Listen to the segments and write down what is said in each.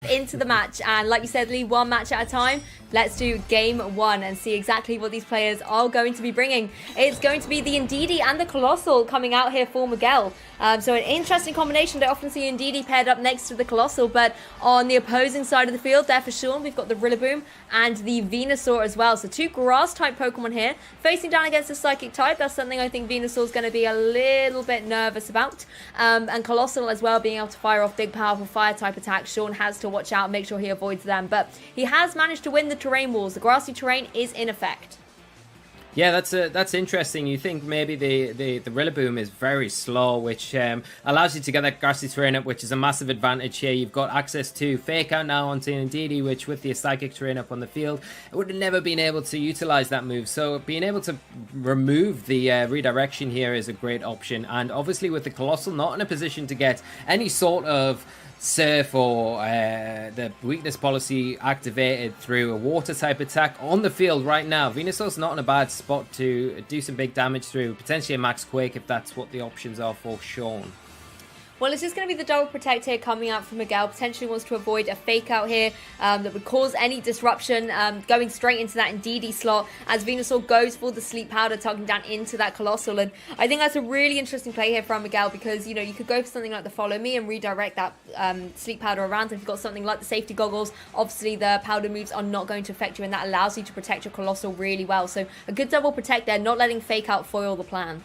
into the match, and like you said, Lee, one match at a time. Let's do game one and see exactly what these players are going to be bringing. It's going to be the Ndidi and the Colossal coming out here for Miguel. So an interesting combination. They often see Ndidi paired up next to the Colossal, but on the opposing side of the field there for Sean, we've got the Rillaboom and the Venusaur as well. So two grass type Pokemon here facing down against the Psychic type. That's something I think Venusaur is going to be a little bit nervous about. And Colossal as well, being able to fire off big powerful fire type attacks. Sean has to watch out, make sure he avoids them, but he has managed to win the terrain wars. The grassy terrain is in effect. Yeah, that's interesting. You think maybe the Rillaboom is very slow, which allows you to get that grassy terrain up, which is a massive advantage here. You've got access to Fake Out now onto Ndidi, which with the Psychic terrain up on the field, it would have never been able to utilize that move. So being able to remove the redirection here is a great option. And obviously with the Colossal not in a position to get any sort of Surf or the weakness policy activated through a water type attack on the field right now, Venusaur's not in a bad spot to do some big damage through potentially a Max Quake if that's what the options are for Sean. Well, it's just going to be the double protect here coming out from Miguel. Potentially wants to avoid a fake out here that would cause any disruption, going straight into that Ndidi slot as Venusaur goes for the sleep powder, tugging down into that Colossal. And I think that's a really interesting play here from Miguel because, you know, you could go for something like the follow me and redirect that sleep powder around. If you've got something like the safety goggles, obviously the powder moves are not going to affect you, and that allows you to protect your Colossal really well. So a good double protect there, not letting fake out foil the plan.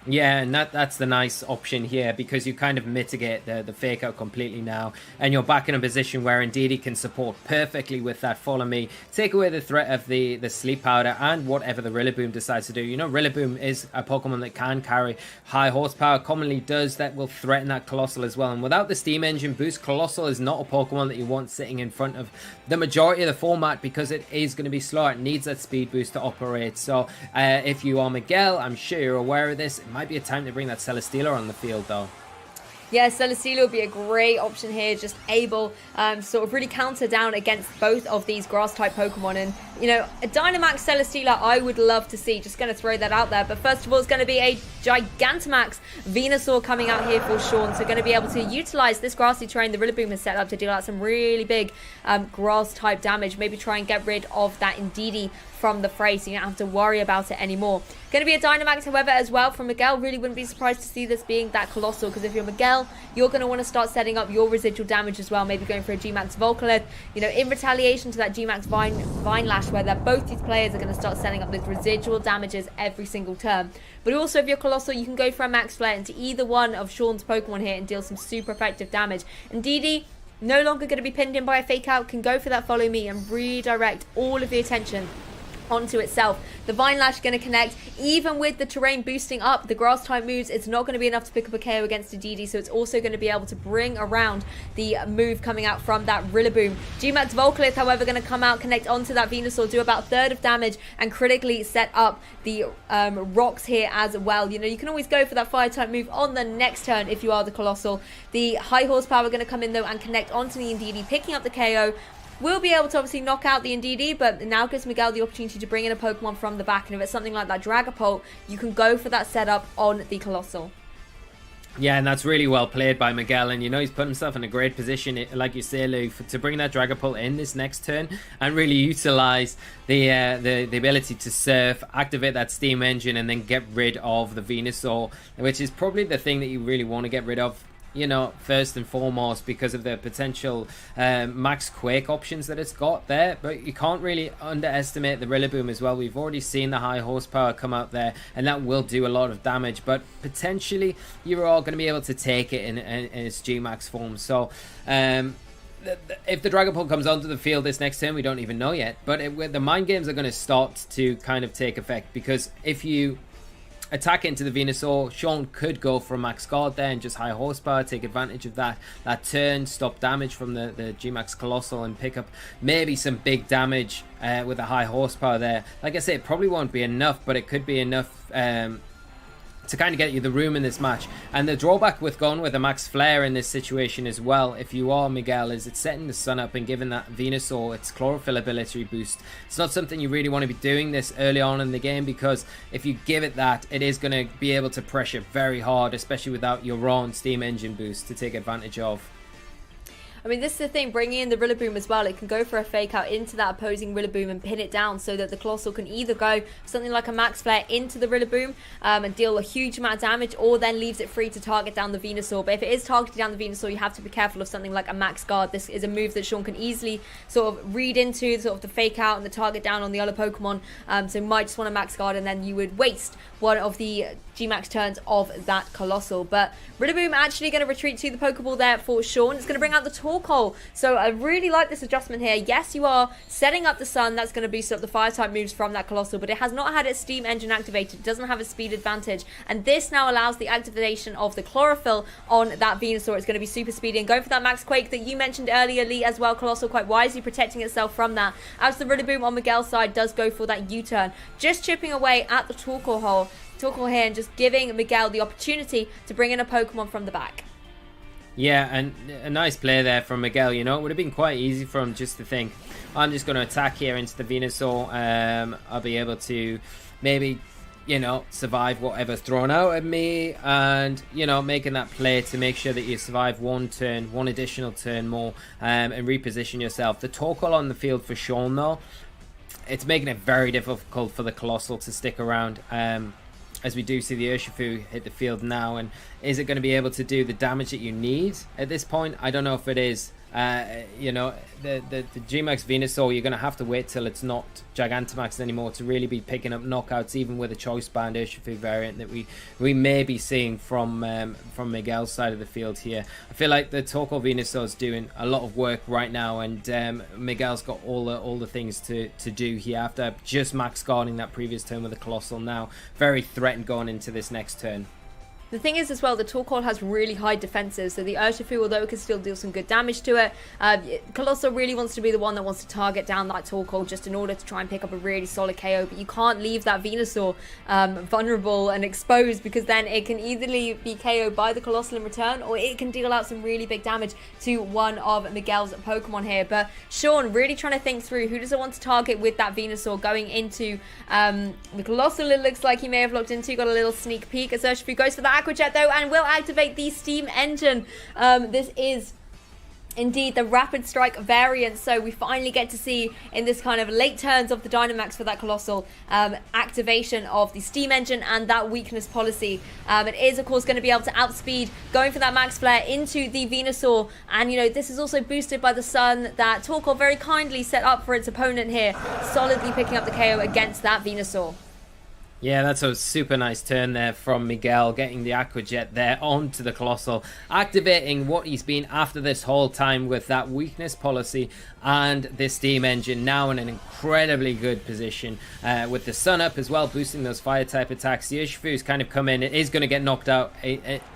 Yeah, and that's the nice option here because you kind of mitigate the fake out completely now, and you're back in a position where Ndidi can support perfectly with that follow me, take away the threat of the sleep powder and whatever the Rillaboom decides to do. You know, Rillaboom is a Pokemon that can carry high horsepower, commonly does that, will threaten that Colossal as well. And without the Steam Engine boost, Colossal is not a Pokemon that you want sitting in front of the majority of the format because it is going to be slow. It needs that speed boost to operate. So if you are Miguel, I'm sure you're aware of this. It might be a time to bring that Celesteela on the field though. Yeah, Celesteela would be a great option here, just able sort of really counter down against both of these grass-type Pokemon. And, you know, a Dynamax Celesteela I would love to see. Just going to throw that out there. But first of all, it's going to be a Gigantamax Venusaur coming out here for Sean. So going to be able to utilize this grassy terrain the Rillaboom has set up to deal out some really big grass-type damage. Maybe try and get rid of that Ndidi from the fray, so you don't have to worry about it anymore. Going to be a Dynamax, however, as well from Miguel. Really wouldn't be surprised to see this being that Colossal, because if you're Miguel, you're going to want to start setting up your residual damage as well. Maybe going for a G-Max Volcalith, you know, in retaliation to that G-Max Vine Lash, where both these players are going to start setting up those residual damages every single turn. But also, if you're Colossal, you can go for a Max Flare into either one of Sean's Pokemon here and deal some super effective damage. And Ndidi, no longer going to be pinned in by a fake out, can go for that follow me and redirect all of the attention onto itself. The Vine Lash going to connect. Even with the terrain boosting up the grass type moves, it's not going to be enough to pick up a KO against a Ndidi, so it's also going to be able to bring around the move coming out from that Rillaboom. G-Max Volcalith, however, going to come out, connect onto that Venusaur, do about a third of damage, and critically set up the rocks here as well. You know, you can always go for that fire type move on the next turn if you are the Colossal. The high horsepower going to come in though and connect onto the Ndidi, picking up the KO. Will be able to obviously knock out the Ndidi, but now gives Miguel the opportunity to bring in a Pokemon from the back. And if it's something like that Dragapult, you can go for that setup on the Colossal. Yeah, and that's really well played by Miguel, and you know he's put himself in a great position, like you say, Lou, to bring that Dragapult in this next turn and really utilize the ability to surf, activate that Steam Engine, and then get rid of the Venusaur, which is probably the thing that you really want to get rid of, you know, first and foremost, because of the potential Max Quake options that it's got there. But you can't really underestimate the Rillaboom as well. We've already seen the high horsepower come out there, and that will do a lot of damage, but potentially you're all going to be able to take it in its G-Max form. So if the Dragapult comes onto the field this next turn, we don't even know yet, but the mind games are going to start to kind of take effect, because if you attack into the Venusaur, Sean could go for a max guard there and just high horsepower, take advantage of that turn, stop damage from the G-Max Colossal, and pick up maybe some big damage with a high horsepower there. Like I say, it probably won't be enough, but it could be enough to kind of get you the room in this match. And the drawback with going with a Max Flare in this situation as well, if you are Miguel, is it's setting the sun up and giving that Venusaur its chlorophyll ability boost. It's not something you really want to be doing this early on in the game, because if you give it that, it is going to be able to pressure very hard, especially without your own Steam Engine boost to take advantage of. I mean, this is the thing, bringing in the Rillaboom as well, it can go for a fake out into that opposing Rillaboom and pin it down so that the Colossal can either go something like a Max Flare into the Rillaboom and deal a huge amount of damage, or then leaves it free to target down the Venusaur. But if it is targeted down the Venusaur, you have to be careful of something like a Max Guard. This is a move that Sean can easily sort of read into, sort of the fake out and the target down on the other Pokemon. So you might just want a Max Guard, and then you would waste one of the G-Max turns of that Colossal. But Rillaboom actually going to retreat to the Pokeball there for Sean. It's going to bring out the Torkoal. So I really like this adjustment here. Yes, you are setting up the Sun. That's going to boost up the Fire-type moves from that Colossal, but it has not had its Steam Engine activated. It doesn't have a speed advantage. And this now allows the activation of the Chlorophyll on that Venusaur. It's going to be super speedy. And going for that Max Quake that you mentioned earlier, Lee, as well. Colossal quite wisely protecting itself from that. As the Rillaboom on Miguel's side does go for that U-turn. Just chipping away at the Torkoal hole. Torkoal here and just giving Miguel the opportunity to bring in a Pokemon from the back. Yeah, and a nice play there from Miguel. You know, it would have been quite easy for him just to think, I'm just going to attack here into the Venusaur. I'll be able to maybe, you know, survive whatever's thrown out at me, and, you know, making that play to make sure that you survive one turn, one additional turn more, and reposition yourself. The Torkoal on the field for Sean, though, it's making it very difficult for the Colossal to stick around. As we do see the Urshifu hit the field now, and is it going to be able to do the damage that you need at this point? I don't know if it is. You know, the G-Max Venusaur, you're going to have to wait till it's not Gigantamax anymore to really be picking up knockouts, even with a Choice Band Urshifu variant that we may be seeing from Miguel's side of the field here. I feel like the Torkoal Venusaur is doing a lot of work right now, and Miguel's got all the things to do here after just max guarding that previous turn with the Colossal. Now very threatened going into this next turn. The thing is as well, the Torkoal has really high defenses, so the Urshifu, although it can still deal some good damage to it, Colossal really wants to be the one that wants to target down that Torkoal just in order to try and pick up a really solid KO, but you can't leave that Venusaur vulnerable and exposed, because then it can either be KO'd by the Colossal in return, or it can deal out some really big damage to one of Miguel's Pokemon here. But Sean really trying to think through who does it want to target with that Venusaur going into the Colossal. It looks like he may have looked into, got a little sneak peek as Urshifu goes for that Aqua Jet though, and will activate the Steam Engine. This is indeed the Rapid Strike variant, so we finally get to see in this kind of late turns of the Dynamax for that Colossal activation of the Steam Engine and that weakness policy. It is of course going to be able to outspeed going for that Max Flare into the Venusaur, and you know, this is also boosted by the Sun that Torkoal very kindly set up for its opponent here, solidly picking up the KO against that Venusaur. Yeah, that's a super nice turn there from Miguel, getting the Aqua Jet there onto the Colossal, activating what he's been after this whole time with that weakness policy and this Steam Engine, now in an incredibly good position with the Sun up as well, boosting those fire type attacks. The Urshifu's kind of come in, it is going to get knocked out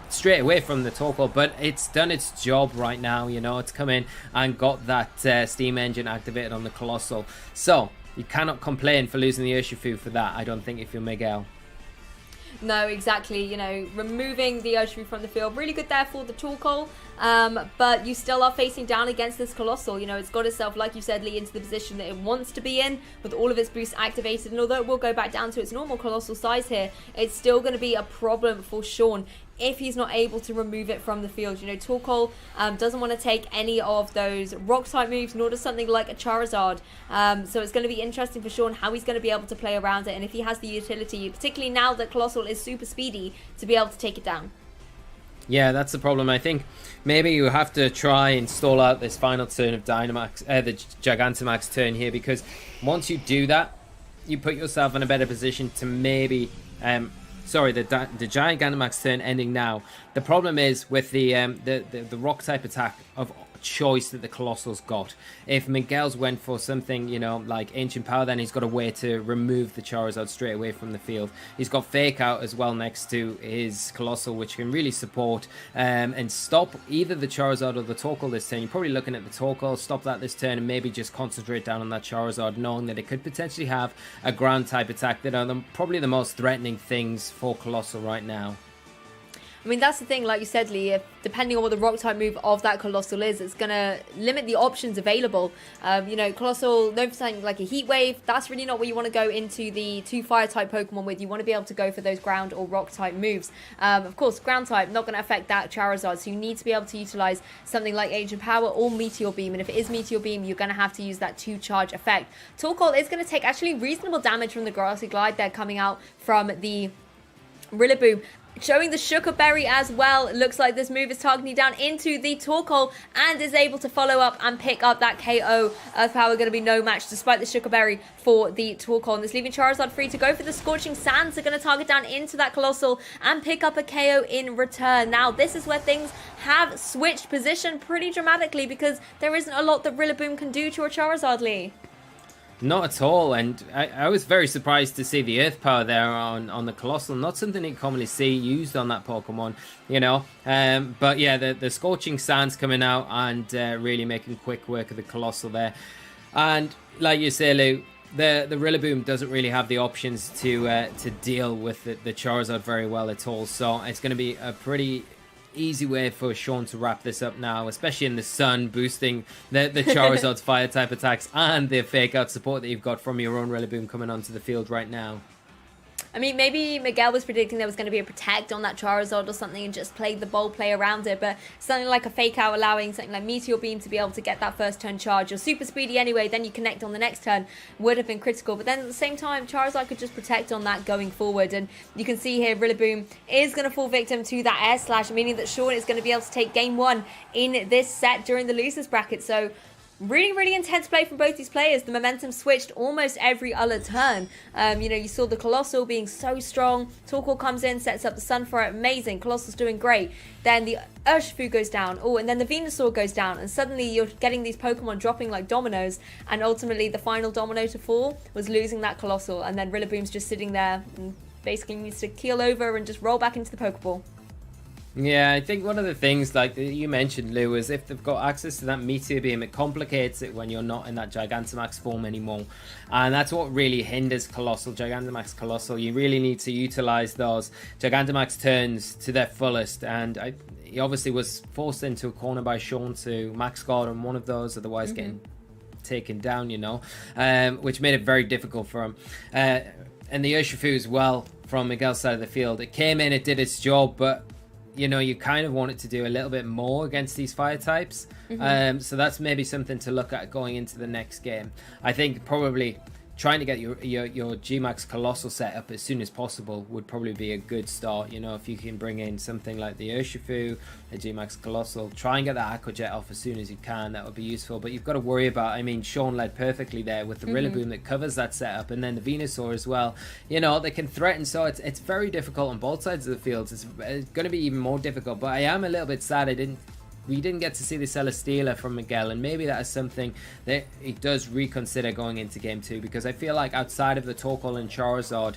straight away from the Torkoal, but it's done its job right now. You know, it's come in and got that Steam Engine activated on the Colossal, so you cannot complain for losing the Urshifu for that, I don't think, if you're Miguel. No, exactly. You know, removing the Urshifu from the field, really good there for the Torkoal. But you still are facing down against this Colossal. You know, it's got itself, like you said, Lee, into the position that it wants to be in with all of its boosts activated. And although it will go back down to its normal Colossal size here, it's still going to be a problem for Sean if he's not able to remove it from the field. You know, Torkoal doesn't want to take any of those rock-type moves, nor does something like a Charizard. So it's going to be interesting for Sean how he's going to be able to play around it, and if he has the utility, particularly now that Colossal is super speedy, to be able to take it down. Yeah, that's the problem. I think maybe you have to try and stall out this final turn of Dynamax, the Gigantamax turn here, because once you do that, you put yourself in a better position to maybe... Sorry, the Gigantamax turn ending now. The problem is with the rock type attack of choice that the Colossal's got. If Miguel's went for something, you know, like Ancient Power, then he's got a way to remove the Charizard straight away from the field. He's got Fake Out as well next to his Colossal, which can really support and stop either the Charizard or the Torkoal this turn. You're probably looking at the Torkoal, stop that this turn, and maybe just concentrate down on that Charizard, knowing that it could potentially have a ground type attack that are probably the most threatening things for Colossal right now. I mean, that's the thing, like you said, Lee, if, depending on what the rock type move of that Colossal is, it's going to limit the options available. You know, Colossal, known for something like a Heat Wave, that's really not what you want to go into the 2 fire type Pokemon with. You want to be able to go for those ground or rock type moves. Of course, ground type, not going to affect that Charizard, so you need to be able to utilize something like Ancient Power or Meteor Beam, and if it is Meteor Beam, you're going to have to use that 2 charge effect. Torkoal is going to take actually reasonable damage from the Grassy Glide there coming out from the Rillaboom. Showing the Sugar Berry as well. It looks like this move is targeting down into the Torkoal and is able to follow up and pick up that KO. Earth Power going to be no match despite the Sugar Berry for the Torkoal. And this leaving Charizard free to go for the Scorching Sands. They're going to target down into that Colossal and pick up a KO in return. Now, this is where things have switched position pretty dramatically because there isn't a lot that Rillaboom can do to a Charizard, Lee. Not at all, and I was very surprised to see the Earth Power there on the Colossal. Not something you commonly see used on that Pokemon, you know. But yeah, the Scorching Sands coming out and really making quick work of the Colossal there. And like you say, Lou, the Rillaboom doesn't really have the options to deal with the Charizard very well at all. So it's going to be a pretty easy way for Sean to wrap this up now, especially in the sun, boosting the Charizard's fire type attacks and the fake out support that you've got from your own Rillaboom coming onto the field right now. I mean, maybe Miguel was predicting there was going to be a Protect on that Charizard or something and just played the bold play around it, but something like a Fake Out allowing something like Meteor Beam to be able to get that first turn charge. You're super speedy anyway, then you connect on the next turn would have been critical, but then at the same time, Charizard could just Protect on that going forward, and you can see here Rillaboom is going to fall victim to that Air Slash, meaning that Sean is going to be able to take game 1 in this set during the losers bracket, so really, really intense play from both these players. The momentum switched almost every other turn. You know, you saw the Colossal being so strong. Torkoal comes in, sets up the Sun for it. Amazing. Colossal's doing great. Then the Urshifu goes down. Oh, and then the Venusaur goes down. And suddenly you're getting these Pokemon dropping like dominoes. And ultimately the final domino to fall was losing that Colossal. And then Rillaboom's just sitting there and basically needs to keel over and just roll back into the Pokeball. Yeah, I think one of the things, like you mentioned, Lou, is if they've got access to that Meteor Beam, it complicates it when you're not in that Gigantamax form anymore. And that's what really hinders Colossal, Gigantamax Colossal. You really need to utilize those Gigantamax turns to their fullest. And he obviously was forced into a corner by Sean to max guard on one of those, otherwise getting taken down, you know, which made it very difficult for him. And the Urshifu as well, from Miguel's side of the field. It came in, it did its job, but you know, you kind of want it to do a little bit more against these fire types. So that's maybe something to look at going into the next game. I think probably trying to get your Gmax Colossal set up as soon as possible would probably be a good start. You know, if you can bring in something like the Urshifu, a Gmax Colossal, try and get that Aqua Jet off as soon as you can. That would be useful. But you've got to worry about, I mean, Sean led perfectly there with the Rillaboom that covers that setup, and then the Venusaur as well. You know, they can threaten, so it's very difficult on both sides of the field. It's going to be even more difficult. But I am a little bit sad we didn't get to see the Celesteela from Miguel, and maybe that is something that he does reconsider going into game 2, because I feel like outside of the Torkoal and Charizard,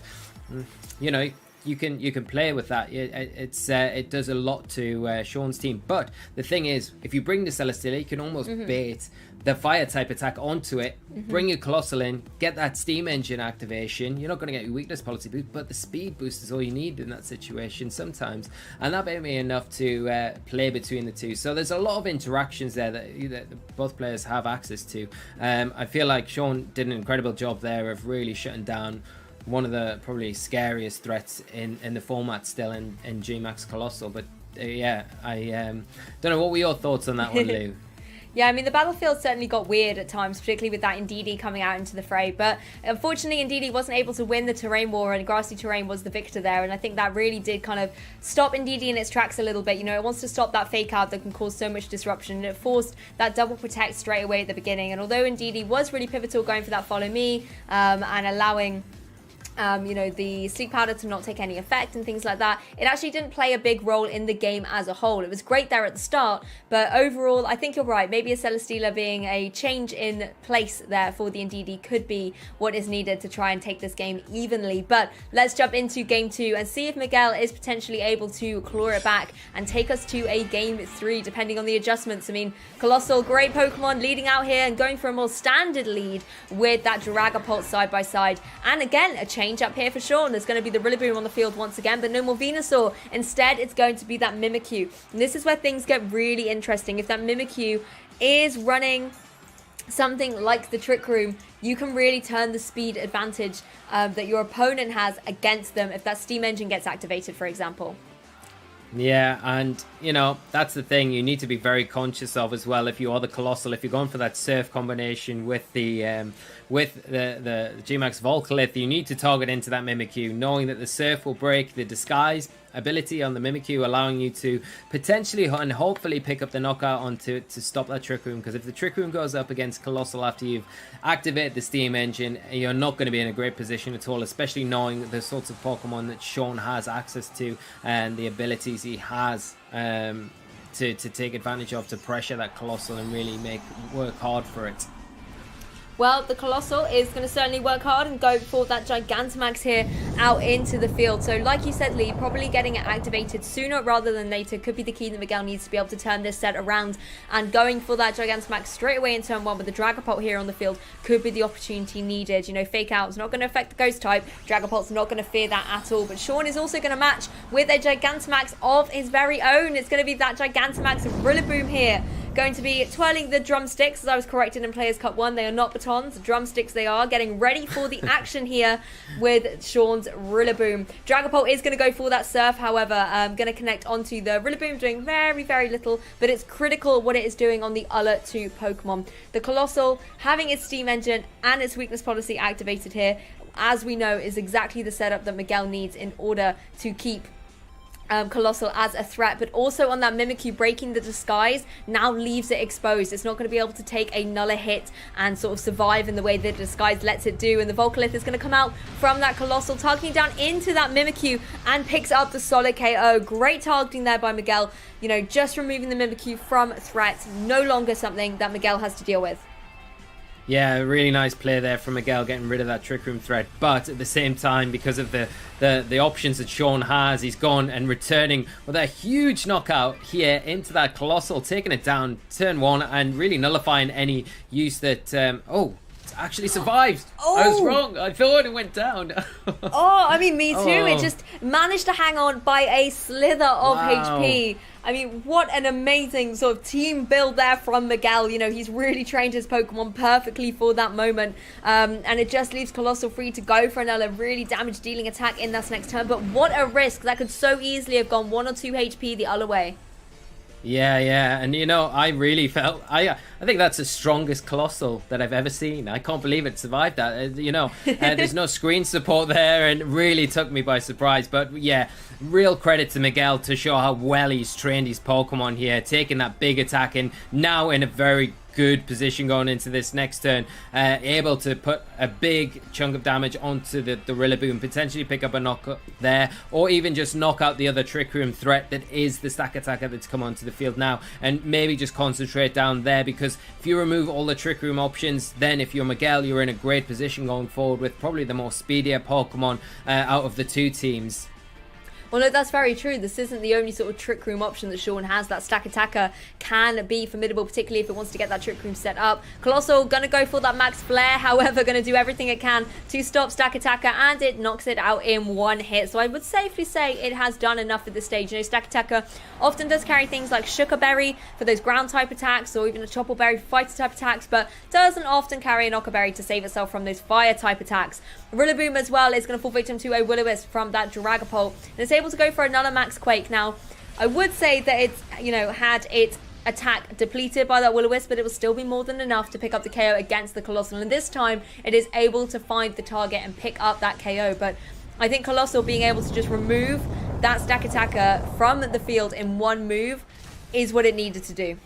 you know, you can play with that. It does a lot to Sean's team. But the thing is, if you bring the Celesteela, you can almost bait the fire type attack onto it, bring your Colossal in, get that steam engine activation. You're not going to get your weakness policy boost, but the speed boost is all you need in that situation sometimes, and that may be enough to play between the two. So there's a lot of interactions there that both players have access to. I feel like Sean did an incredible job there of really shutting down one of the probably scariest threats in the format still in Gmax Colossal. But yeah, I don't know, what were your thoughts on that one, Lou? Yeah, I mean, the battlefield certainly got weird at times, particularly with that Indeedee coming out into the fray. But unfortunately, Indeedee wasn't able to win the terrain war, and Grassy Terrain was the victor there. And I think that really did kind of stop Indeedee in its tracks a little bit. You know, it wants to stop that fake out that can cause so much disruption. And it forced that double protect straight away at the beginning. And although Indeedee was really pivotal going for that follow me and allowing you know, the sleep powder to not take any effect and things like that, it actually didn't play a big role in the game as a whole. It was great there at the start, but overall, I think you're right. Maybe a Celesteela being a change in place there for the Indeedee could be what is needed to try and take this game evenly. But let's jump into game 2 and see if Miguel is potentially able to claw it back and take us to a game 3, depending on the adjustments. I mean, Colossal, great Pokemon leading out here and going for a more standard lead with that Dragapult side by side, and again a change change up here for Sean. There's going to be the Rillaboom on the field once again, but no more Venusaur. Instead, it's going to be that Mimikyu. And this is where things get really interesting. If that Mimikyu is running something like the Trick Room, you can really turn the speed advantage that your opponent has against them if that Steam Engine gets activated, for example. Yeah, and you know, that's the thing you need to be very conscious of as well. If you are the Colossal, if you're going for that Surf combination with the G-Max Volcalith, you need to target into that Mimikyu, knowing that the Surf will break the Disguise ability on the Mimikyu, allowing you to potentially and hopefully pick up the knockout onto to stop that Trick Room. Because if the Trick Room goes up against Colossal after you've activated the Steam Engine, you're not going to be in a great position at all, especially knowing the sorts of Pokemon that Sean has access to and the abilities he has to take advantage of to pressure that Colossal and really work hard for it. Well, the Colossal is going to certainly work hard and go for that Gigantamax here out into the field. So like you said, Lee, probably getting it activated sooner rather than later could be the key that Miguel needs to be able to turn this set around. And going for that Gigantamax straight away in turn 1 with the Dragapult here on the field could be the opportunity needed. You know, Fake Out's not going to affect the Ghost type. Dragapult's not going to fear that at all. But Sean is also going to match with a Gigantamax of his very own. It's going to be that Gigantamax Rillaboom here. Going to be twirling the drumsticks, as I was corrected in Players Cup 1. They are not batons, drumsticks they are. Getting ready for the action here with Sean's Rillaboom. Dragapult is going to go for that Surf, however. Going to connect onto the Rillaboom, doing very, very little, but it's critical what it is doing on the other 2 Pokemon. The Colossal, having its Steam Engine and its Weakness Policy activated here, as we know, is exactly the setup that Miguel needs in order to keep Colossal as a threat, but also on that Mimikyu breaking the Disguise now leaves it exposed. It's not going to be able to take another hit and sort of survive in the way that Disguise lets it do, and the Volcalith is going to come out from that Colossal, targeting down into that Mimikyu and picks up the solid KO. Great targeting there by Miguel, you know, just removing the Mimikyu from threat, no longer something that Miguel has to deal with. Yeah, really nice play there from Miguel, getting rid of that Trick Room threat. But at the same time, because of the options that Sean has, he's gone and returning with a huge knockout here into that Colossal, taking it down turn 1 and really nullifying any use that... It's actually survived. Oh. I was wrong. I thought it went down. I mean, me too. It just managed to hang on by a slither of HP. I mean, what an amazing sort of team build there from Miguel. You know, he's really trained his Pokemon perfectly for that moment. And it just leaves Colossal free to go for another really damage-dealing attack in this next turn. But what a risk. That could so easily have gone 1 or 2 HP the other way. Yeah, and you know, I really felt I think that's the strongest Colossal that I've ever seen. I can't believe it survived that. There's no screen support there, and it really took me by surprise. But yeah, real credit to Miguel to show how well he's trained his Pokemon here, taking that big attack and now in a very good position going into this next turn, able to put a big chunk of damage onto the Rillaboom, potentially pick up a knock there, or even just knock out the other Trick Room threat that is the Stack Attacker that's come onto the field now, and maybe just concentrate down there, because if you remove all the Trick Room options, then if you're Miguel, you're in a great position going forward with probably the more speedier Pokemon out of the 2 teams. Well, no, that's very true. This isn't the only sort of Trick Room option that Sean has. That Stack Attacker can be formidable, particularly if it wants to get that Trick Room set up. Colossal going to go for that Max Flare, however, going to do everything it can to stop Stack Attacker, and it knocks it out in 1 hit. So I would safely say it has done enough at this stage. You know, Stack Attacker often does carry things like Sugar Berry for those ground type attacks, or even a Chopple Berry for fighter type attacks, but doesn't often carry a Knocker Berry to save itself from those fire type attacks. Rillaboom as well is going to fall victim to a Will-O-Wisp from that Dragapult, and it's able to go for another Max Quake. Now, I would say that it's, you know, had its attack depleted by that Will-O-Wisp, but it will still be more than enough to pick up the KO against the Colossal, and this time it is able to find the target and pick up that KO. But I think Colossal being able to just remove that Stack Attacker from the field in 1 move is what it needed to do.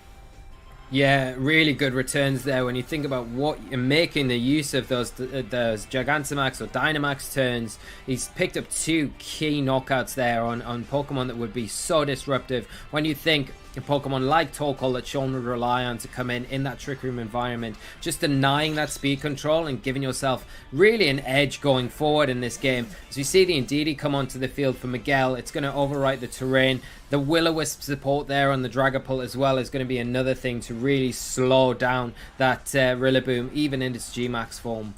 Yeah, really good returns there when you think about what you're making the use of those Gigantamax or Dynamax turns. He's picked up 2 key knockouts there on Pokemon that would be so disruptive when you think a Pokemon like Torkoal that Sean would rely on to come in that Trick Room environment, just denying that speed control and giving yourself really an edge going forward in this game. As we see the Indeedee come onto the field for Miguel, it's going to overwrite the terrain. The Will-O-Wisp support there on the Dragapult as well is going to be another thing to really slow down that Rillaboom, even in its G-Max form.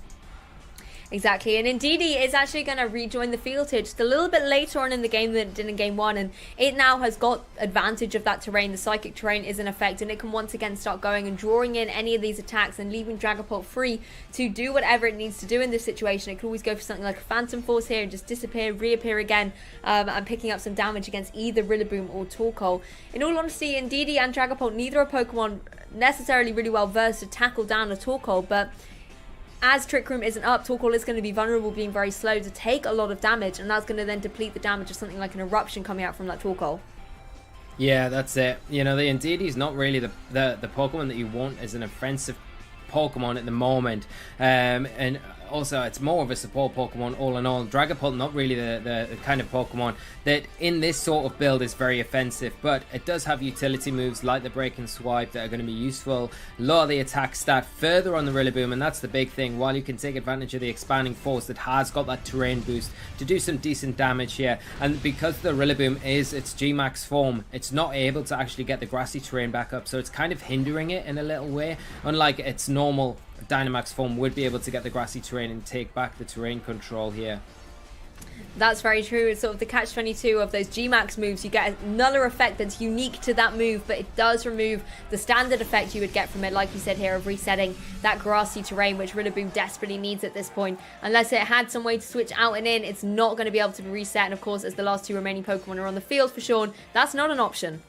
Exactly, and Indeedee is actually going to rejoin the field here just a little bit later on in the game than it did in game 1, and it now has got advantage of that terrain. The psychic terrain is in effect, and it can once again start going and drawing in any of these attacks and leaving Dragapult free to do whatever it needs to do in this situation. It could always go for something like a Phantom Force here and just disappear, reappear again, and picking up some damage against either Rillaboom or Torkoal. In all honesty, Indeedee and Dragapult, neither are Pokemon necessarily really well versed to tackle down a Torkoal, but as Trick Room isn't up, Torkoal is going to be vulnerable, being very slow to take a lot of damage, and that's going to then deplete the damage of something like an Eruption coming out from that Torkoal. Yeah, that's it. You know, the Indeedee is not really the Pokemon that you want as an offensive Pokemon at the moment, and also it's more of a support Pokemon all in all. Dragapult not really the kind of Pokemon that in this sort of build is very offensive, but it does have utility moves like the Break and Swipe that are going to be useful. Lower the attack stat further on the Rillaboom, and that's the big thing. While you can take advantage of the Expanding Force that has got that terrain boost to do some decent damage here, and because the Rillaboom is its G-Max form, it's not able to actually get the grassy terrain back up, so it's kind of hindering it in a little way, unlike its normal Dynamax form would be able to get the grassy terrain and take back the terrain control here. That's very true. It's sort of the catch-22 of those G-Max moves. You get another effect that's unique to that move, but it does remove the standard effect you would get from it, like you said here, of resetting that grassy terrain, which Rillaboom desperately needs at this point. Unless it had some way to switch out and in, it's not going to be able to be reset. And of course, as the last two remaining Pokemon are on the field for Sean, that's not an option.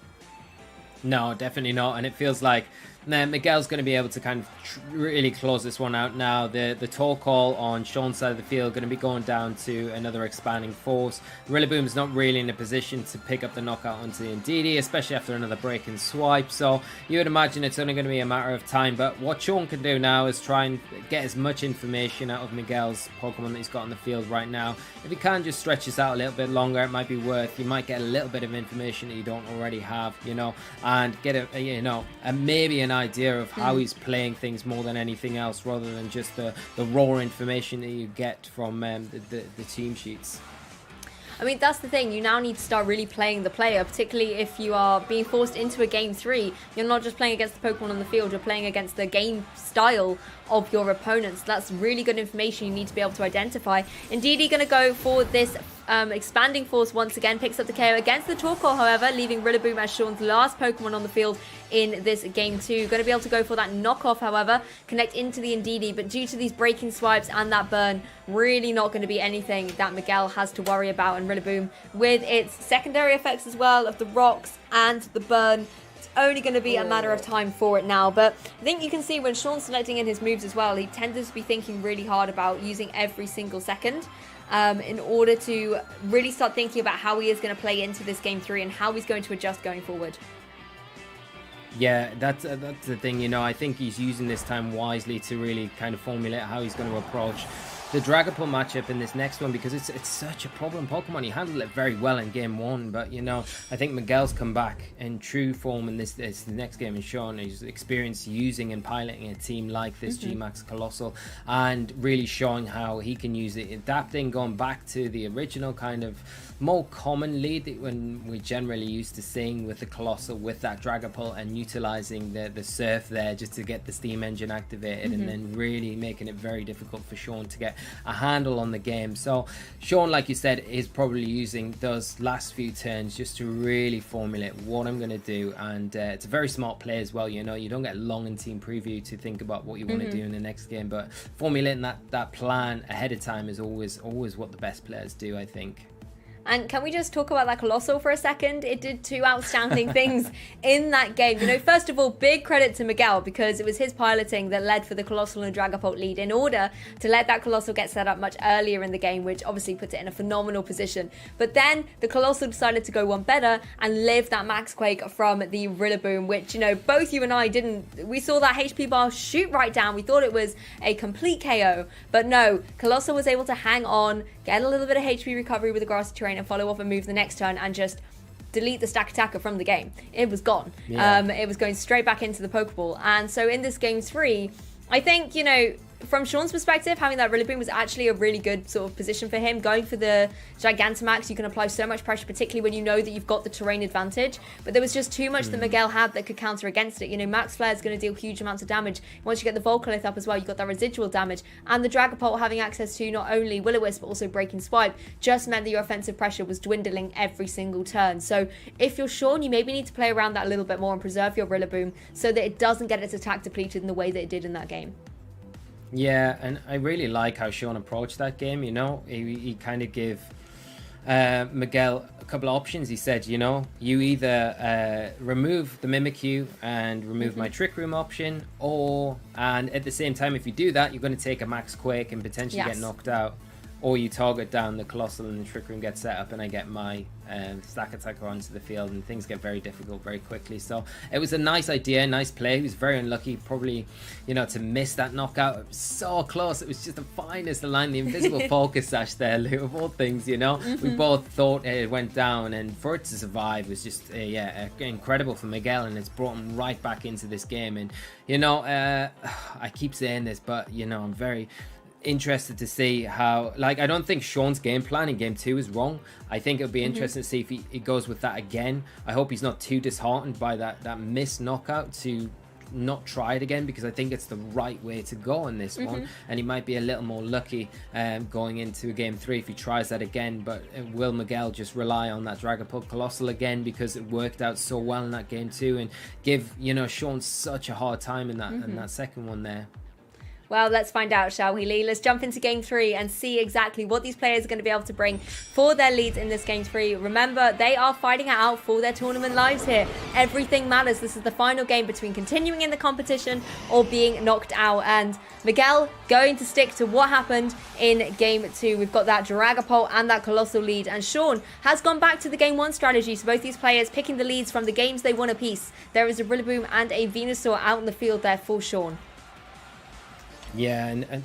No, definitely not. And it feels like Miguel's going to be able to kind of really close this one out now. The Torkoal on Sean's side of the field going to be going down to another Expanding Force. Rillaboom's not really in a position to pick up the knockout onto the Indeedee, especially after another Break and Swipe, so you would imagine it's only going to be a matter of time. But what Sean can do now is try and get as much information out of Miguel's Pokemon that he's got on the field right now. If he can just stretch this out a little bit longer, it might be worth. You might get a little bit of information that you don't already have, you know, and get maybe an idea of how he's playing things more than anything else, rather than just the raw information that you get from the team sheets. I mean, that's the thing. You now need to start really playing the player, particularly if you are being forced into a game 3. You're not just playing against the Pokemon on the field, you're playing against the game style of your opponents. That's really good information you need to be able to identify. Indeedee going to go for this Expanding Force once again, picks up the KO against the Torkoal, however, leaving Rillaboom as Sean's last Pokemon on the field in this game 2. Going to be able to go for that knockoff, however, connect into the Indeedee, but due to these breaking swipes and that burn, really not going to be anything that Miguel has to worry about. And Rillaboom, with its secondary effects as well of the rocks and the burn, it's only going to be a matter of time for it now. But I think you can see when Sean's selecting in his moves as well, he tended to be thinking really hard about using every single second in order to really start thinking about how he is going to play into this game 3 and how he's going to adjust going forward. Yeah, that's the thing, you know. I think he's using this time wisely to really kind of formulate how he's going to approach the Dragapult matchup in this next one, because it's such a problem Pokemon. He handled it very well in game 1, but you know, I think Miguel's come back in true form in this next game, and shown his experience using and piloting a team like this G-Max Colossal, and really showing how he can use it, adapting, going back to the original kind of more common lead that when we generally used to seeing with the Colossal, with that Dragapult, and utilizing the Surf there just to get the steam engine activated, and then really making it very difficult for Sean to get a handle on the game. So Sean, like you said, is probably using those last few turns just to really formulate what I'm going to do, and it's a very smart play as well. You know, you don't get long in team preview to think about what you want to do in the next game, but formulating that plan ahead of time is always what the best players do, I think. And can we just talk about that Colossal for a second? It did two outstanding things in that game. You know, first of all, big credit to Miguel, because it was his piloting that led for the Colossal and Dragapult lead in order to let that Colossal get set up much earlier in the game, which obviously puts it in a phenomenal position. But then the Colossal decided to go one better and live that Max Quake from the Rillaboom, which, you know, both you and I didn't. We saw that HP bar shoot right down. We thought it was a complete KO. But no, Colossal was able to hang on, get a little bit of HP recovery with the grassy terrain, and follow off and move the next turn and just delete the stack attacker from the game. It was gone. It was going straight back into the Pokeball. And so in this game 3, I think, you know, from Sean's perspective, having that Rillaboom was actually a really good sort of position for him. Going for the Gigantamax, you can apply so much pressure, particularly when you know that you've got the terrain advantage. But there was just too much that Miguel had that could counter against it. You know, Max Flare is going to deal huge amounts of damage. Once you get the Volcanith up as well, you've got that residual damage. And the Dragapult having access to not only Will-O-Wisp, but also Breaking Swipe, just meant that your offensive pressure was dwindling every single turn. So if you're Sean, you maybe need to play around that a little bit more and preserve your Rillaboom so that it doesn't get its attack depleted in the way that it did in that game. Yeah, and I really like how Sean approached that game. You know, he kind of gave Miguel a couple of options. He said, you know, you either remove the Mimikyu and remove my Trick Room option, and at the same time, if you do that, you're going to take a Max Quake and potentially get knocked out. Or you target down the Colossal and the Trick Room gets set up and I get my Stack Attacker onto the field, and things get very difficult very quickly. So it was a nice idea, nice play. He was very unlucky, probably, you know, to miss that knockout. It was so close. It was just the finest line, the invisible focus sash there, Lou, of all things, you know. We both thought it went down, and for it to survive was just, incredible for Miguel, and it's brought him right back into this game. And, you know, I keep saying this, but, you know, I'm very interested to see how, like, I don't think Sean's game plan in game 2 is wrong. I think it'll be interesting to see if he goes with that again. I hope he's not too disheartened by that missed knockout to not try it again, because I think it's the right way to go on this one, and he might be a little more lucky going into game 3 if he tries that again. But will Miguel just rely on that Dragapult Colossal again because it worked out so well in that game 2, and give, you know, Sean such a hard time in that in that second one there? Well, let's find out, shall we, Lee? Let's jump into Game 3 and see exactly what these players are going to be able to bring for their leads in this Game 3. Remember, they are fighting it out for their tournament lives here. Everything matters. This is the final game between continuing in the competition or being knocked out. And Miguel going to stick to what happened in Game 2. We've got that Dragapult and that Colossal lead. And Sean has gone back to the Game 1 strategy. So both these players picking the leads from the games they won apiece. There is a Rillaboom and a Venusaur out in the field there for Sean. Yeah, and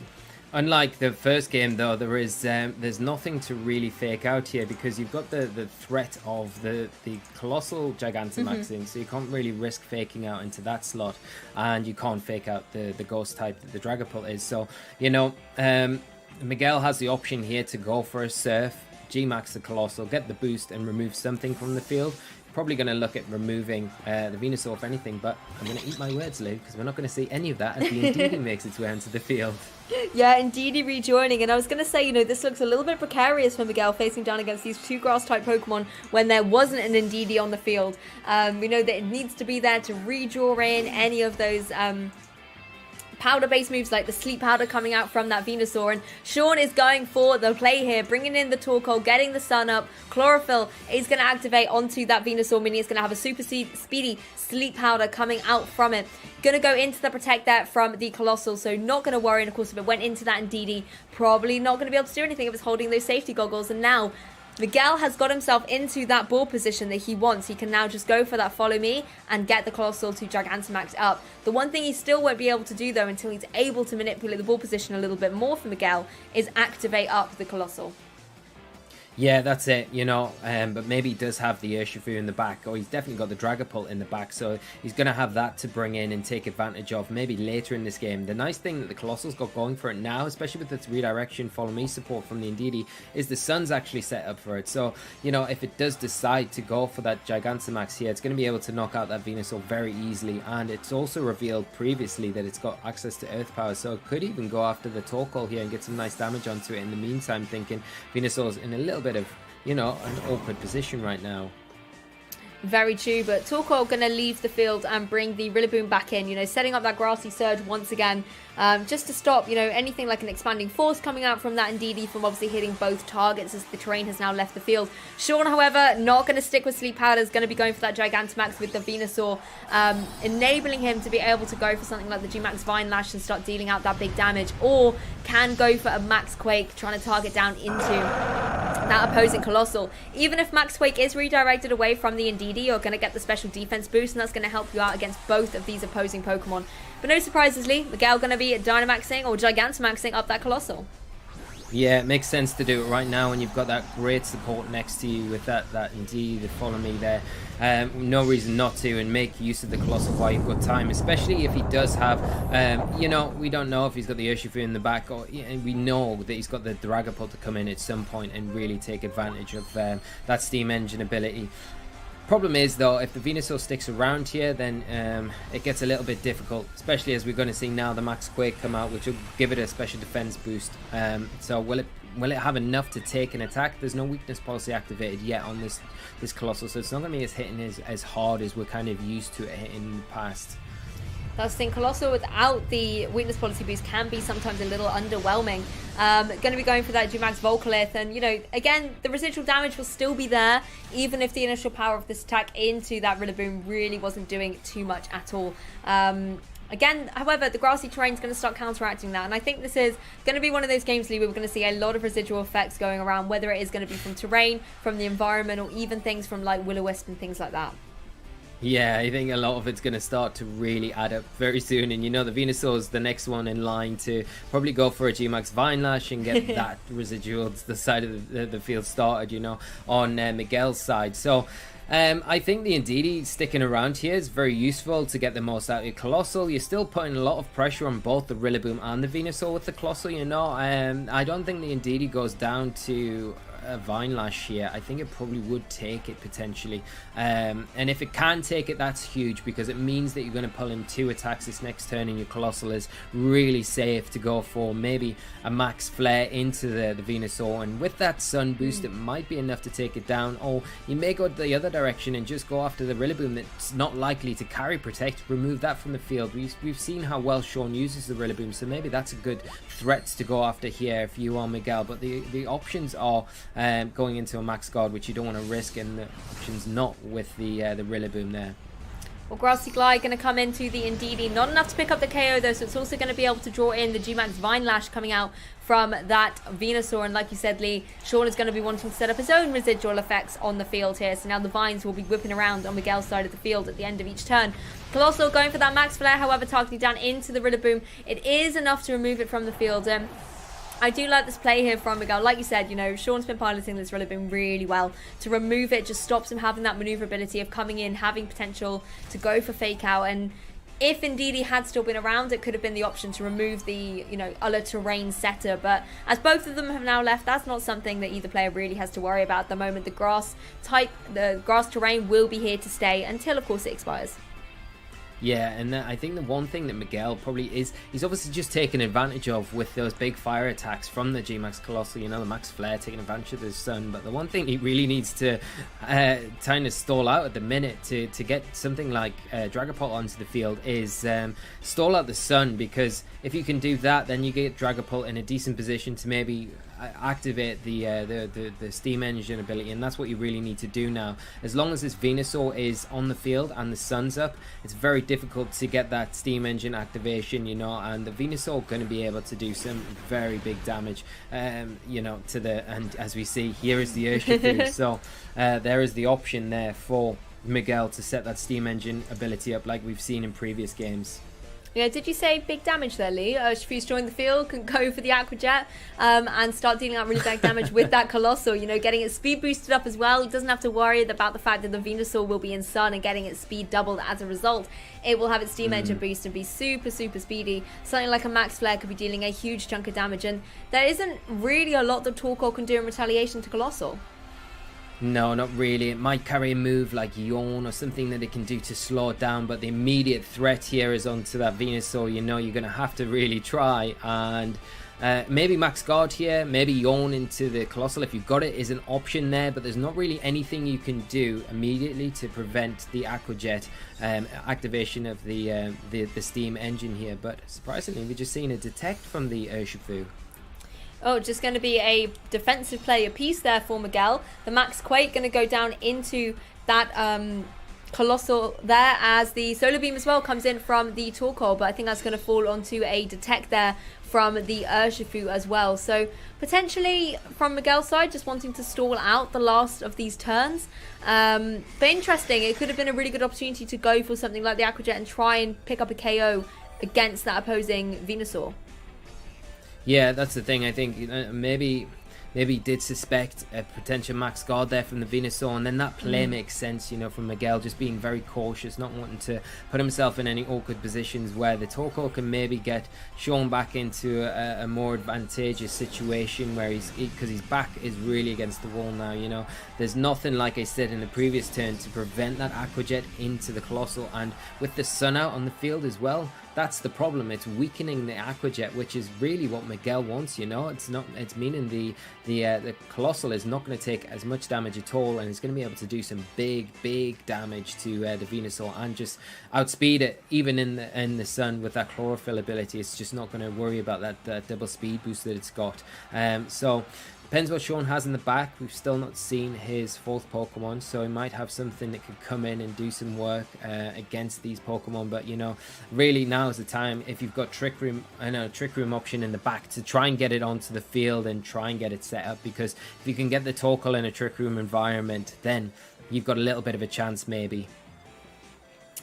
unlike the first game, though, there's nothing to really fake out here, because you've got the threat of the Colossal Gigantamaxing, so you can't really risk faking out into that slot, and you can't fake out the Ghost type that the Dragapult is. So, you know, Miguel has the option here to go for a Surf, G-Max the Colossal, get the boost, and remove something from the field. Probably going to look at removing the Venusaur if anything, but I'm going to eat my words, Lou, because we're not going to see any of that as the Indeedee makes its way onto the field. Yeah, Indeedee rejoining, and I was going to say, you know, this looks a little bit precarious for Miguel facing down against these two grass-type Pokemon when there wasn't an Indeedee on the field. We know that it needs to be there to redraw in any of those powder-based moves like the Sleep Powder coming out from that Venusaur, and Sean is going for the play here, bringing in the Torkoal, getting the Sun up. Chlorophyll is going to activate onto that Venusaur mini. It's going to have a super speedy Sleep Powder coming out from it. Going to go into the Protect there from the Colossal, so not going to worry. And of course, if it went into that Indeedee, probably not going to be able to do anything if it's holding those safety goggles. And now Miguel has got himself into that ball position that he wants. He can now just go for that Follow Me and get the Colossal to Gigantamax up. The one thing he still won't be able to do, though, until he's able to manipulate the ball position a little bit more for Miguel, is activate up the Colossal. Yeah, that's it, you know, but maybe he does have the Urshifu in the back, or he's definitely got the Dragapult in the back, so he's going to have that to bring in and take advantage of maybe later in this game. The nice thing that the Colossal's got going for it now, especially with its redirection Follow Me support from the Indeedee, is the Sun's actually set up for it. So, you know, if it does decide to go for that Gigantamax here, it's going to be able to knock out that Venusaur very easily, and it's also revealed previously that it's got access to Earth Power, so it could even go after the Torkoal here and get some nice damage onto it in the meantime, thinking Venusaur's in a little bit of, you know, an awkward position right now. Very true, but Torkoal going to leave the field and bring the Rillaboom back in, you know, setting up that Grassy Surge once again, just to stop, you know, anything like an Expanding Force coming out from that Indeedee from obviously hitting both targets as the terrain has now left the field. Sean, however, not going to stick with Sleep Powder, is going to be going for that Gigantamax with the Venusaur, enabling him to be able to go for something like the G-Max Vine Lash and start dealing out that big damage, or can go for a Max Quake, trying to target down into that opposing Colossal. Even if Max Quake is redirected away from the Indeedee, you're going to get the special defense boost, and that's going to help you out against both of these opposing Pokemon. But no surprises, Lee. Miguel going to be Dynamaxing or Gigantamaxing up that Colossal. Yeah, it makes sense to do it right now when you've got that great support next to you with that indeed the follow me there. No reason not to, and make use of the Colossal while you've got time, especially if he does have, you know, we don't know if he's got the Urshifu in the back, or we know that he's got the Dragapult to come in at some point and really take advantage of that Steam Engine ability. Problem is, though, if the Venusaur sticks around here, then it gets a little bit difficult, especially as we're going to see now the Max Quake come out, which will give it a special defense boost. So will it have enough to take an attack? There's no weakness policy activated yet on this Colossal, so it's not going to be hitting as hard as we're kind of used to it hitting in the past. That's the thing, Colossal without the weakness policy boost can be sometimes a little underwhelming. Going to be going for that G-Max Volcalith, and you know, again, the residual damage will still be there, even if the initial power of this attack into that Rillaboom really wasn't doing too much at all. Again, however, the grassy terrain is going to start counteracting that, and I think this is going to be one of those games, Lee, where we're going to see a lot of residual effects going around, whether it is going to be from terrain, from the environment, or even things from like Will-O-Wisp and things like that. Yeah, I think a lot of it's going to start to really add up very soon. And you know, the Venusaur's the next one in line to probably go for a G-Max Vine Lash and get that residual to the side of the field started, you know, on Miguel's side. So I think the Indeedee sticking around here is very useful to get the most out of your Colossal. You're still putting a lot of pressure on both the Rillaboom and the Venusaur with the Colossal, you know. I don't think the Indeedee goes down to a Vine Lash here. I think it probably would take it potentially, and if it can take it, that's huge, because it means that you're going to pull in 2 attacks this next turn, and your Colossal is really safe to go for maybe a Max Flare into the Venusaur, and with that Sun boost it might be enough to take it down. Or you may go the other direction and just go after the Rillaboom that's not likely to carry Protect, remove that from the field. We've seen how well Sean uses the Rillaboom, so maybe that's a good threat to go after here if you are Miguel. But the options are going into a Max Guard, which you don't want to risk, and the option's not with the Rillaboom there. Well, Grassy Glide going to come into the Indeedee. Not enough to pick up the KO though, so it's also going to be able to draw in the G-Max Vine Lash coming out from that Venusaur. And like you said, Lee, Sean is going to be wanting to set up his own residual effects on the field here. So now the Vines will be whipping around on Miguel's side of the field at the end of each turn. Colossal going for that Max Flare, however, targeting down into the Rillaboom. It is enough to remove it from the field. I do like this play here from Miguel. Like you said, you know, Sean's been piloting this Rillaboom really well. To remove it just stops him having that maneuverability of coming in, having potential to go for Fake Out. And if indeed he had still been around, it could have been the option to remove the, you know, other terrain setter. But as both of them have now left, that's not something that either player really has to worry about at the moment. The grass terrain will be here to stay until, of course, it expires. Yeah, and I think the one thing that Miguel probably is, he's obviously just taking advantage of with those big fire attacks from the G-Max Colossal, you know, the Max Flare taking advantage of his Sun. But the one thing he really needs to kind of stall out at the minute to get something like Dragapult onto the field is stall out the Sun, because if you can do that, then you get Dragapult in a decent position to maybe activate the Steam Engine ability, and that's what you really need to do now. As long as this Venusaur is on the field and the Sun's up, it's very difficult to get that Steam Engine activation, you know, and the Venusaur going to be able to do some very big damage, you know, to the, and as we see, here is the Urshifu. So there is the option there for Miguel to set that Steam Engine ability up like we've seen in previous games. Yeah, did you say big damage there, Lee? Urshifu's joined the field, can go for the Aqua Jet and start dealing out really big damage with that Colossal, you know, getting its speed boosted up as well. He doesn't have to worry about the fact that the Venusaur will be in Sun and getting its speed doubled as a result. It will have its Steam Engine boost and be super, super speedy. Something like a Max Flare could be dealing a huge chunk of damage, and there isn't really a lot that Torkoal can do in retaliation to Colossal. No, not really. It might carry a move like Yawn or something that it can do to slow it down, but the immediate threat here is onto that Venusaur. You know, you're going to have to really try, and maybe Max Guard here, maybe Yawn into the Colossal if you've got it is an option there, but there's not really anything you can do immediately to prevent the Aqua Jet activation of the Steam Engine here. But surprisingly, we're just seeing a Detect from the Urshifu. Oh, just going to be a defensive player piece there for Miguel. The Max Quake going to go down into that Colossal there, as the Solar Beam as well comes in from the Torkoal, but I think that's going to fall onto a Detect there from the Urshifu as well. So potentially from Miguel's side, just wanting to stall out the last of these turns. But interesting, it could have been a really good opportunity to go for something like the Aqua Jet and try and pick up a KO against that opposing Venusaur. Yeah, that's the thing. I think maybe he did suspect a potential max guard there from the Venusaur, and then that play makes sense, from Miguel just being very cautious, not wanting to put himself in any awkward positions where the Torkoal can maybe get shown back into a more advantageous situation where because his back is really against the wall now. There's nothing, like I said in the previous turn, to prevent that Aqua Jet into the Colossal, and with the sun out on the field as well, that's the problem. It's weakening the Aqua Jet, which is really what Miguel wants. It's meaning the Colossal is not going to take as much damage at all, and it's going to be able to do some big damage to the Venusaur and just outspeed it even in the sun with that chlorophyll ability. It's just not going to worry about that double speed boost that it's got. So depends what Sean has in the back. We've still not seen his fourth Pokemon, so he might have something that could come in and do some work against these Pokemon. But really now is the time, if you've got Trick Room option in the back, to try and get it onto the field and try and get it set up, because if you can get the Torkoal in a Trick Room environment, then you've got a little bit of a chance maybe.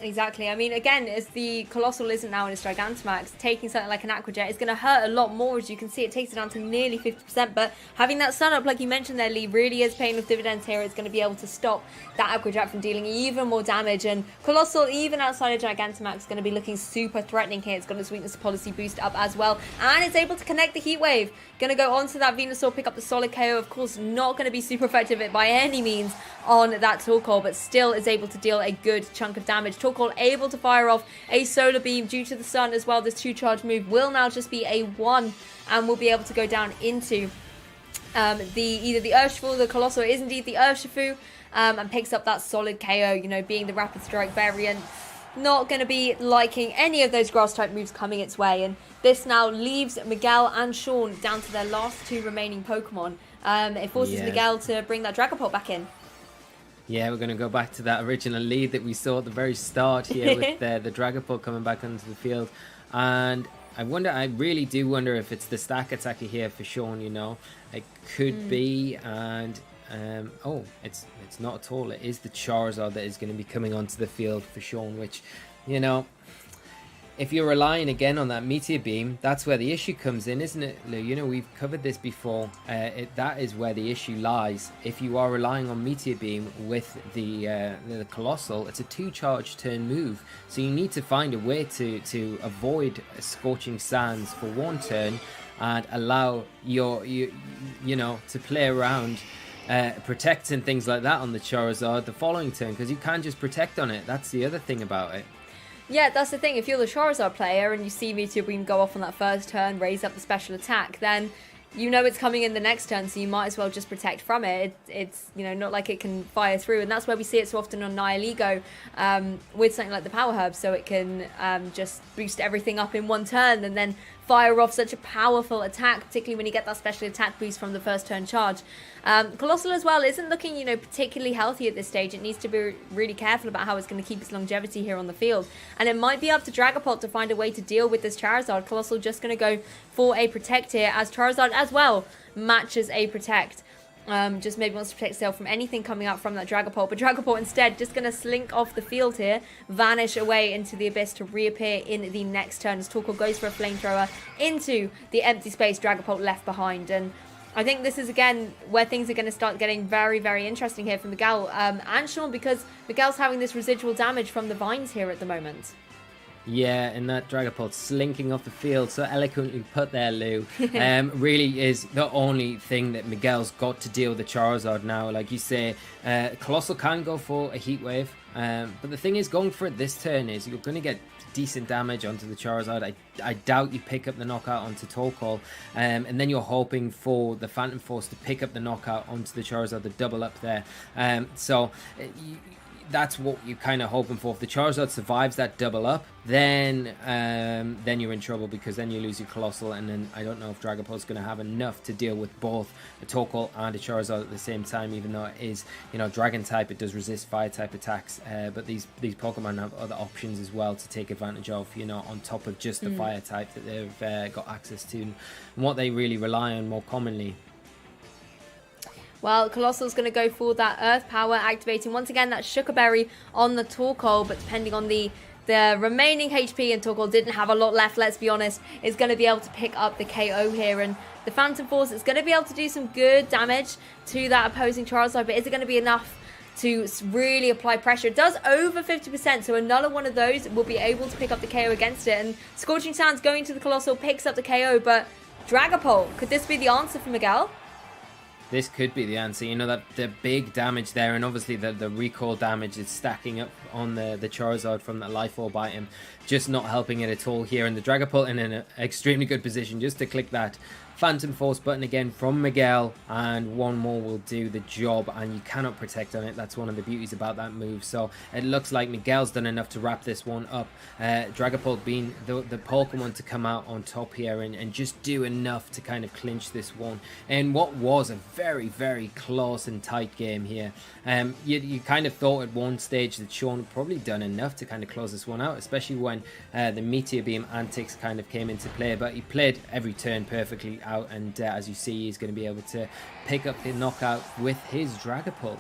Exactly. I mean, again, as the Colossal isn't now in its Gigantamax, taking something like an Aqua Jet is going to hurt a lot more. As you can see, it takes it down to nearly 50%. But having that sun up, like you mentioned there, Lee, really is paying with dividends here. It's going to be able to stop that Aqua Jet from dealing even more damage. And Colossal, even outside of Gigantamax, is going to be looking super threatening here. It's got its weakness policy boost up as well. And it's able to connect the Heat Wave. Going to go onto that Venusaur, pick up the solid KO. Of course, not going to be super effective by any means on that Torkoal, but still is able to deal a good chunk of damage. Torkoal able to fire off a solar beam due to the sun as well. This 2-charge move will now just be a 1 and will be able to go down into either the Urshifu, the Colossal is indeed the Urshifu, and picks up that solid KO, being the Rapid Strike variant. Not going to be liking any of those grass type moves coming its way, and this now leaves Miguel and Sean down to their last 2 remaining Pokemon. It forces Miguel to bring that Dragapult back in. Yeah, we're going to go back to that original lead that we saw at the very start here with the Dragapult coming back onto the field. And I really do wonder if it's the stack attacker here for Sean, It could be, and it's not at all. It is the Charizard that is going to be coming onto the field for Sean, which, if you're relying again on that Meteor Beam, that's where the issue comes in, isn't it, Lou? We've covered this before. That is where the issue lies. If you are relying on Meteor Beam with the Colossal, it's a 2-charge turn move. So you need to find a way to avoid Scorching Sands for 1 turn and allow you to play around protect and things like that on the Charizard the following turn, because you can't just protect on it. That's the other thing about it. Yeah, that's the thing. If you're the Charizard player and you see Meteor Beam go off on that first turn, raise up the special attack, then it's coming in the next turn, so you might as well just protect from it. It's not like it can fire through, and that's where we see it so often on Nihilego with something like the Power Herb, so it can just boost everything up in 1 turn and then fire off such a powerful attack, particularly when you get that special attack boost from the first turn charge. Colossal as well isn't looking, particularly healthy at this stage. It needs to be really careful about how it's going to keep its longevity here on the field. And it might be up to Dragapult to find a way to deal with this Charizard. Colossal just going to go for a Protect here, as Charizard as well matches a Protect. Just maybe wants to protect itself from anything coming out from that Dragapult, but Dragapult instead just going to slink off the field here, vanish away into the abyss to reappear in the next turn as Torkoal goes for a Flamethrower into the empty space Dragapult left behind. And I think this is again where things are going to start getting very, very interesting here for Miguel and Sean, because Miguel's having this residual damage from the vines here at the moment. Yeah, and that Dragapult slinking off the field, so eloquently put there, Lou, really is the only thing that Miguel's got to deal with the Charizard now. Like you say, Colossal can go for a Heat Wave, but the thing is, going for it this turn is you're going to get decent damage onto the Charizard. I doubt you pick up the knockout onto Torkoal, and then you're hoping for the Phantom Force to pick up the knockout onto the Charizard, the double up there. That's what you're kind of hoping for. If the Charizard survives that double up, then you're in trouble, because then you lose your Colossal, and then I don't know if Dragapult's going to have enough to deal with both a Torkoal and a Charizard at the same time, even though it is, Dragon type, it does resist Fire type attacks, but these Pokemon have other options as well to take advantage of, on top of just the Fire type that they've got access to, and what they really rely on more commonly. Well, Colossal's going to go for that Earth Power, activating once again that Sugar Berry on the Torkoal, but depending on the the remaining HP, and Torkoal didn't have a lot left, let's be honest, is going to be able to pick up the KO here. And the Phantom Force is going to be able to do some good damage to that opposing Charizard, but is it going to be enough to really apply pressure? It does over 50%, so another one of those will be able to pick up the KO against it. And Scorching Sands going to the Colossal picks up the KO, but Dragapult, could this be the answer for Miguel? This could be the answer. You know, that the big damage there, and obviously the recall damage is stacking up on the Charizard from that Life Orb item, just not helping it at all here. And the Dragapult in an extremely good position just to click that Phantom Force button again from Miguel, and one more will do the job, and you cannot protect on it. That's one of the beauties about that move. So it looks like Miguel's done enough to wrap this one up. Dragapult being the Pokemon to come out on top here and just do enough to kind of clinch this one in what was a very, very close and tight game here. You kind of thought at one stage that Sean had probably done enough to kind of close this one out, especially when the Meteor Beam antics kind of came into play, but he played every turn perfectly out, and as you see, he's going to be able to pick up the knockout with his Dragapult.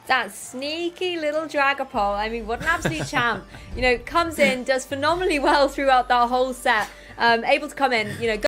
That sneaky little Dragapult, I mean, what an absolute champ. You know, comes in, does phenomenally well throughout that whole set, able to come in, you know,